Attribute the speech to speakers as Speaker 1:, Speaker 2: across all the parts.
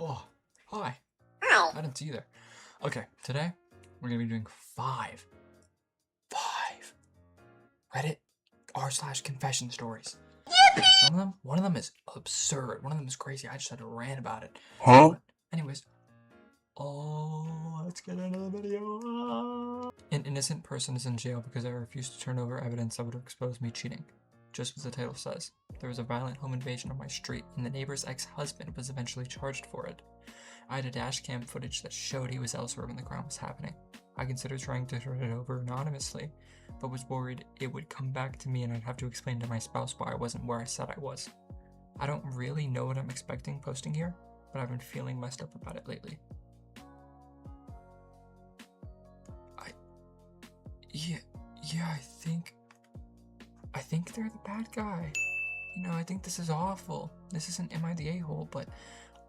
Speaker 1: Oh, hi.
Speaker 2: Hi.
Speaker 1: I didn't see you there. Okay, today we're gonna be doing five Reddit r/confession stories. One of them is absurd. One of them is crazy. I just had to rant about it.
Speaker 2: Huh?
Speaker 1: But anyways, let's get into the video. An innocent person is in jail because I refused to turn over evidence that would expose me cheating. Just as the title says, there was a violent home invasion on my street, and the neighbor's ex-husband was eventually charged for it. I had a dash cam footage that showed he was elsewhere when the crime was happening. I considered trying to turn it over anonymously, but was worried it would come back to me and I'd have to explain to my spouse why I wasn't where I said I was. I don't really know what I'm expecting posting here, but I've been feeling messed up about it lately. I think they're the bad guy. You know, I think this is awful. This isn't am I the a-hole, but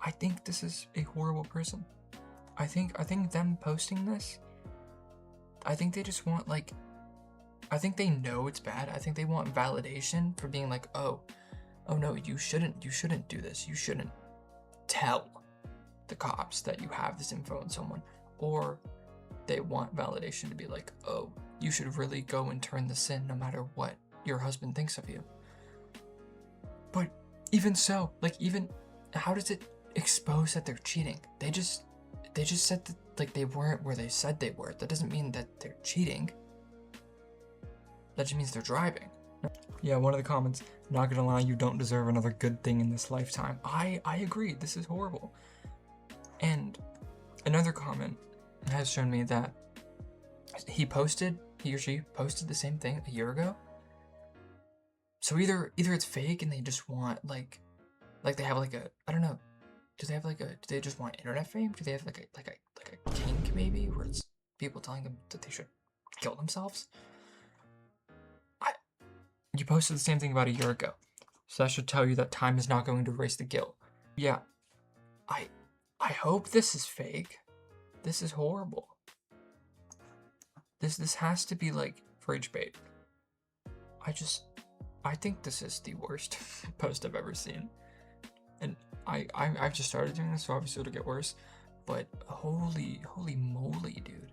Speaker 1: I think this is a horrible person. I think them posting this, I think they just want I think they know it's bad. I think they want validation for being like, oh no, you shouldn't do this. You shouldn't tell the cops that you have this info on someone. Or they want validation to be like, oh, you should really go and turn this in no matter what your husband thinks of you. But even so, how does it expose that they're cheating? They just said that they weren't where they said they were. That doesn't mean that they're cheating. That just means they're driving. Yeah, one of the comments, not gonna lie, you don't deserve another good thing in this lifetime. I agree, this is horrible. And another comment has shown me that he or she posted the same thing a year ago. So either it's fake and they just want they have I don't know. Do they just want internet fame? Do they have like a kink maybe where it's people telling them that they should kill themselves? You posted the same thing about a year ago. So that should tell you that time is not going to erase the guilt. Yeah. I hope this is fake. This is horrible. This has to be rage bait. I think this is the worst post I've ever seen. And I've just started doing this, so obviously it'll get worse. But holy moly, dude.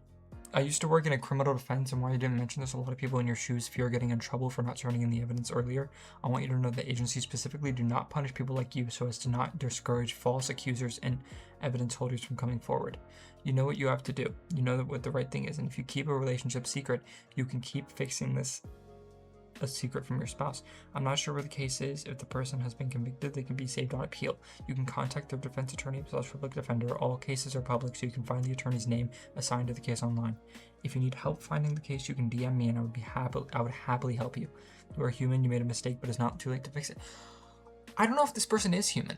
Speaker 1: I used to work in a criminal defense, and while you didn't mention this, a lot of people in your shoes fear getting in trouble for not turning in the evidence earlier. I want you to know that agencies specifically do not punish people like you so as to not discourage false accusers and evidence holders from coming forward. You know what you have to do. You know what the right thing is, and if you keep a relationship secret, you can keep fixing this a secret from your spouse. I'm not sure where the case is. If the person has been convicted, they can be saved on appeal. You can contact their defense attorney / public defender. All cases are public, so you can find the attorney's name assigned to the case online. If you need help finding the case, you can DM me and I would happily help you. You are human, you made a mistake, but it's not too late to fix it. I don't know if this person is human.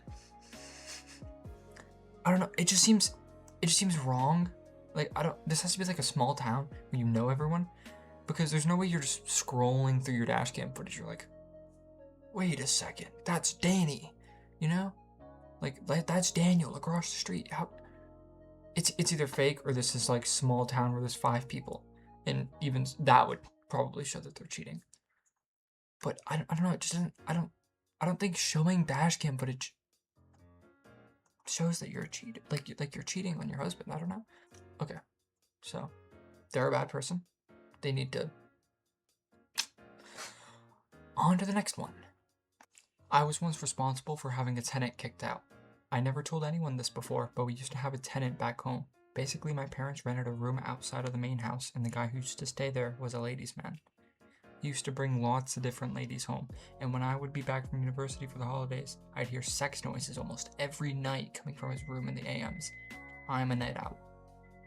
Speaker 1: I don't know. It just seems wrong. This has to be a small town where you know everyone. Because there's no way you're just scrolling through your dash cam footage. You're like, wait a second, that's Danny, you know? That's Daniel across the street. It's either fake or this is small town where there's 5 people. And even that would probably show that they're cheating. But I don't know, it just doesn't, I don't think showing dash cam footage shows that you're cheating. You're cheating on your husband. I don't know. Okay, so they're a bad person. They need to... On to the next one. I was once responsible for having a tenant kicked out. I never told anyone this before, but we used to have a tenant back home. Basically, my parents rented a room outside of the main house, and the guy who used to stay there was a ladies' man. He used to bring lots of different ladies home, and when I would be back from university for the holidays, I'd hear sex noises almost every night coming from his room in the AMs. I'm a night owl.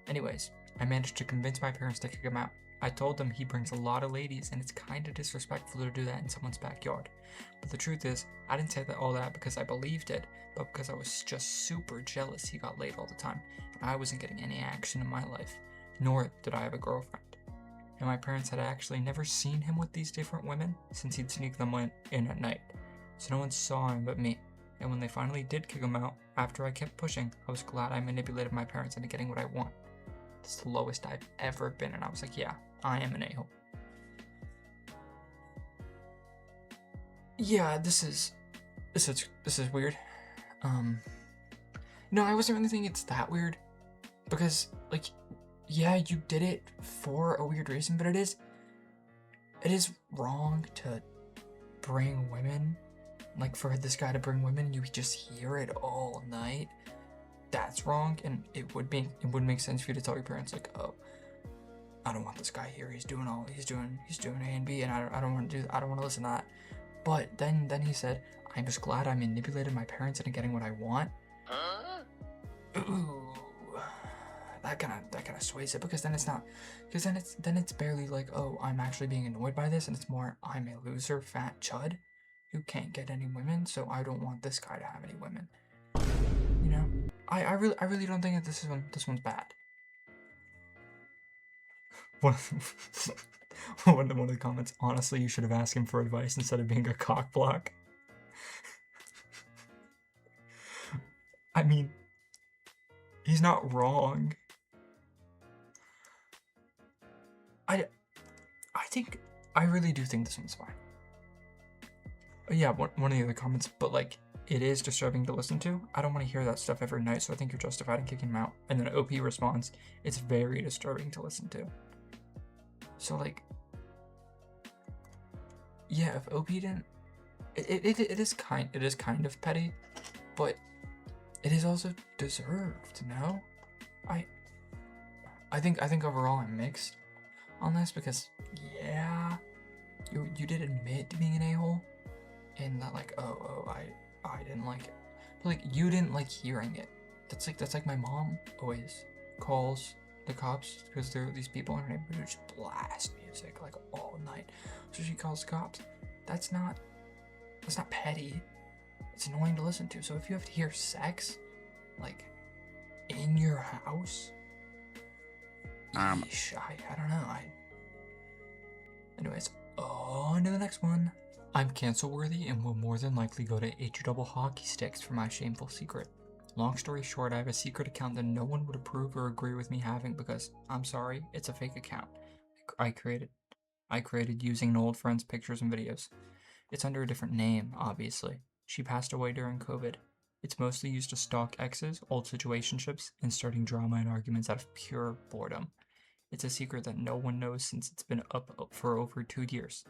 Speaker 1: Anyways, I managed to convince my parents to kick him out. I told them he brings a lot of ladies and it's kind of disrespectful to do that in someone's backyard. But the truth is, I didn't say all that because I believed it, but because I was just super jealous he got laid all the time, and I wasn't getting any action in my life, nor did I have a girlfriend. And my parents had actually never seen him with these different women since he'd sneak them in at night, so no one saw him but me. And when they finally did kick him out, after I kept pushing, I was glad I manipulated my parents into getting what I want. It's the lowest I've ever been, and I was like, yeah, I am an a-hole. Yeah, this is weird. No, I wasn't really thinking it's that weird. Because, like, yeah, you did it for a weird reason, but it is wrong to bring women. Like, for this guy to bring women, you just hear it all night. That's wrong, and it would make sense for you to tell your parents, like, oh, I don't want this guy here. He's doing A and B, and I don't want to listen to that. But then he said, I'm just glad I manipulated my parents into getting what I want. Ooh, that kind of sways it, because then it's barely like, oh, I'm actually being annoyed by this, and it's more, I'm a loser, fat chud who can't get any women, so I don't want this guy to have any women. You know, I really don't think that this one's bad. One of the comments, honestly, you should have asked him for advice instead of being a cock block. I mean, he's not wrong. I really do think this one's fine. Yeah, one of the other comments, but like, it is disturbing to listen to. I don't want to hear that stuff every night, so I think you're justified in kicking him out. And then OP responds, it's very disturbing to listen to. So like, yeah, if OP didn't, it is kind of petty, but it is also deserved, no? I think overall I'm mixed on this, because yeah, you did admit to being an a-hole, and that like, oh I didn't like it, but like, you didn't like hearing it. That's like my mom always calls the cops because there are these people in her neighborhood who just blast music like all night, so she calls the cops. That's not petty. It's annoying to listen to. So if you have to hear sex like in your house, yeesh, I don't know. Anyways, on to the next one. I'm cancel worthy and will more than likely go to H-double hockey sticks for my shameful secret. Long story short, I have a secret account that no one would approve or agree with me having because, I'm sorry, it's a fake account I created using an old friend's pictures and videos. It's under a different name, obviously. She passed away during COVID. It's mostly used to stalk exes, old situationships, and starting drama and arguments out of pure boredom. It's a secret that no one knows since it's been up for over 2 years.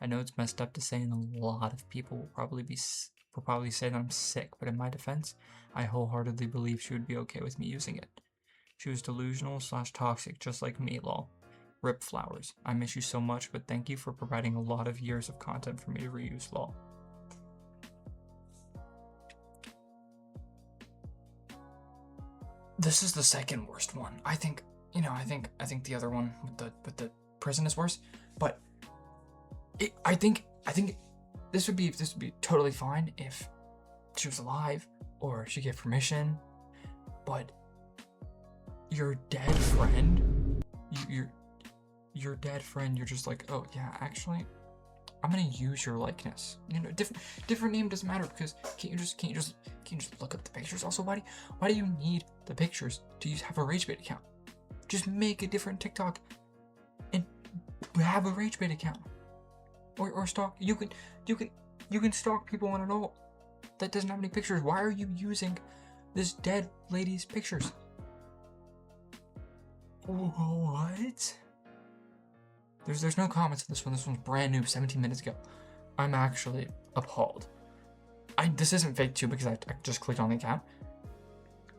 Speaker 1: I know it's messed up to say, and a lot of people will probably say that I'm sick, but in my defense, I wholeheartedly believe she would be okay with me using it. She was delusional/toxic, just like me, lol. Rip flowers. I miss you so much, but thank you for providing a lot of years of content for me to reuse, lol. This is the second worst one. I think the other one with the prison is worse, but I think this would be totally fine if she was alive or she gave permission, but your dead friend, your dead friend, you're just like, oh yeah, actually, I'm gonna use your likeness. You know, different name doesn't matter, because can't you just look up the pictures? Also, why do you need the pictures to have a rage bait account? Just make a different TikTok and have a rage bait account. Or stalk. You can stalk people on an adult that doesn't have any pictures. Why are you using this dead lady's pictures? What? There's no comments on this one. This one's brand new, 17 minutes ago. I'm actually appalled. This isn't fake too, because I just clicked on the account.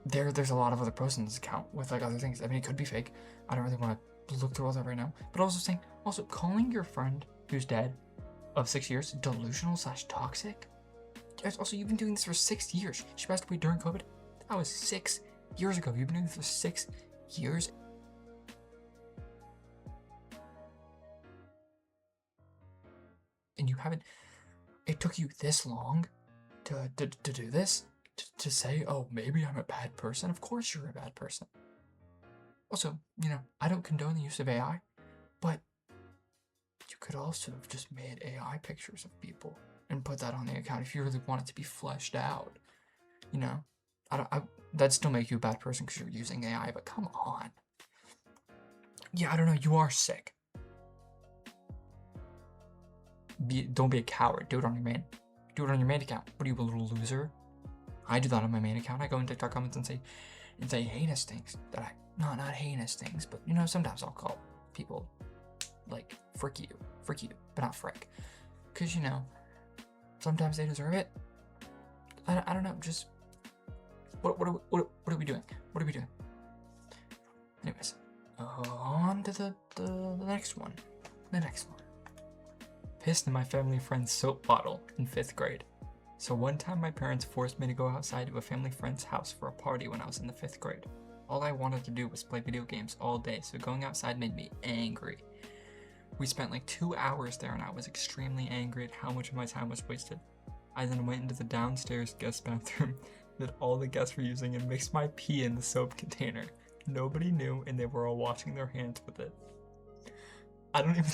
Speaker 1: There's a lot of other posts in this account with like other things. I mean, it could be fake. I don't really want to look through all that right now. But also calling your friend who's dead of 6 years delusional/toxic. Also, you've been doing this for 6 years. She passed away during COVID. That was 6 years ago. You've been doing this for 6 years. And you haven't. It took you this long to do this. To say, oh, maybe I'm a bad person. Of course you're a bad person. Also, I don't condone the use of AI, but you could also have just made AI pictures of people and put that on the account if you really want it to be fleshed out. That'd still make you a bad person because you're using AI, but come on. Yeah, I don't know, you are sick. Don't be a coward. Do it on your main account. What are you, a little loser? I do that on my main account. I go in TikTok comments and say heinous things that not heinous things, but you know, sometimes I'll call people like frick you, but not frick, because you know, sometimes they deserve it. I don't know, just what are we doing? What are we doing? Anyways, on to the next one. The next one. Pissed in my family friend's soap bottle in 5th grade. So one time my parents forced me to go outside to a family friend's house for a party when I was in the 5th grade. All I wanted to do was play video games all day, so going outside made me angry. We spent like 2 hours there and I was extremely angry at how much of my time was wasted. I then went into the downstairs guest bathroom that all the guests were using and mixed my pee in the soap container. Nobody knew and they were all washing their hands with it. I don't even...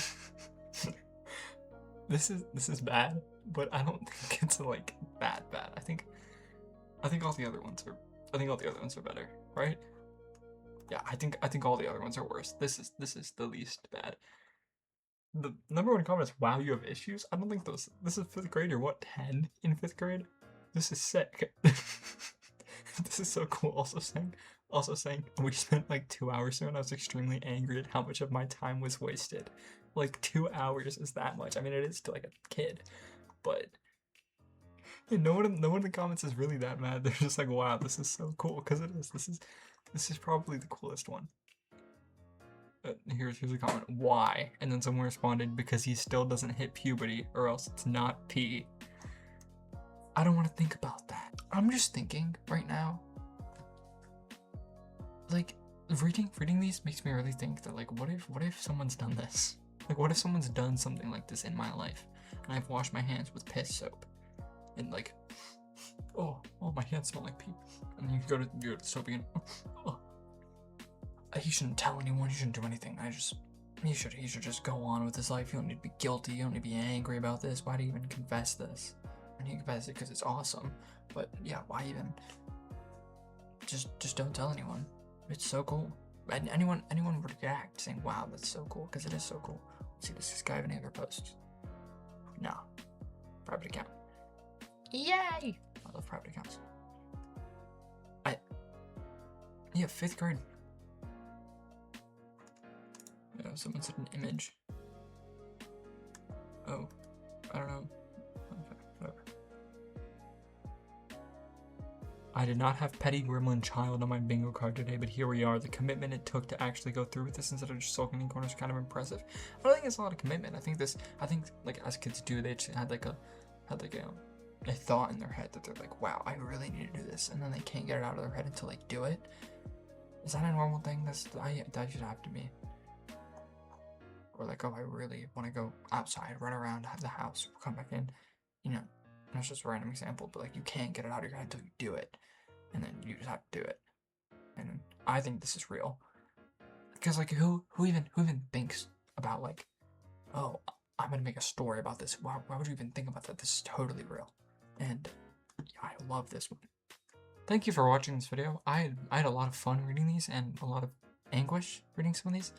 Speaker 1: This is bad, but I don't think it's like bad. I think all the other ones are better, right? Yeah, I think all the other ones are worse. This is the least bad. The number one comment is, wow, you have issues? I don't think this is 5th grade, or what, 10 in 5th grade? This is sick. This is so cool. Also saying, we spent like 2 hours there and I was extremely angry at how much of my time was wasted. Like 2 hours is that much. I mean, it is to like a kid, but yeah, no one in the comments is really that mad. They're just like, wow, this is so cool, because it is. This is probably the coolest one. Here's a comment. Why? And then someone responded, because he still doesn't hit puberty, or else it's not pee. I don't want to think about that. I'm just thinking right now, like, reading these makes me really think that, like, what if someone's done this? Like, what if someone's done something like this in my life, and I've washed my hands with piss soap, and like, oh, my hands smell like pee, and you go to the soap again. Oh. He shouldn't tell anyone. He shouldn't do anything. He should just go on with his life. You don't need to be guilty. You don't need to be angry about this. Why do you even confess this? And he confessed it because it's awesome. But yeah, why even? Just don't tell anyone. It's so cool. And anyone would react saying, wow, that's so cool, because it is so cool. Let's see, does this guy have any other posts? No. Private account. Yay! I love private accounts. Yeah, 5th grade. Yeah, someone said an image. Oh, I don't know. Okay, whatever. I did not have petty gremlin child on my bingo card today, but here we are. The commitment it took to actually go through with this instead of just sulking in corners is kind of impressive. I don't think it's a lot of commitment. I think like as kids do, they just had a thought in their head that they're like, wow, I really need to do this, and then they can't get it out of their head until they do it. Is that a normal thing? That should happen to me. Or like, oh, I really want to go outside, run around, have the house, come back in. You know, that's just a random example, but like, you can't get it out of your head until you do it, and then you just have to do it. And I think this is real, because like, who even thinks about like, oh, I'm gonna make a story about this? Why would you even think about that? This is totally real, and yeah, I love this one. Thank you for watching this video. I had a lot of fun reading these and a lot of anguish reading some of these.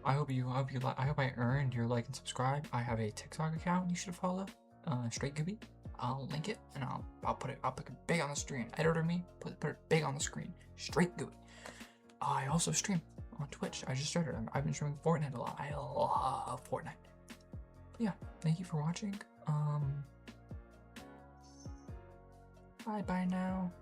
Speaker 1: I hope I earned your like and subscribe. I have a TikTok account you should follow, StraightGooey. I'll link it and I'll put it big on the screen. Editor me, put it big on the screen. StraightGooey. I also stream on Twitch. I just started. I've been streaming Fortnite a lot. I love Fortnite. But yeah, thank you for watching. Bye now.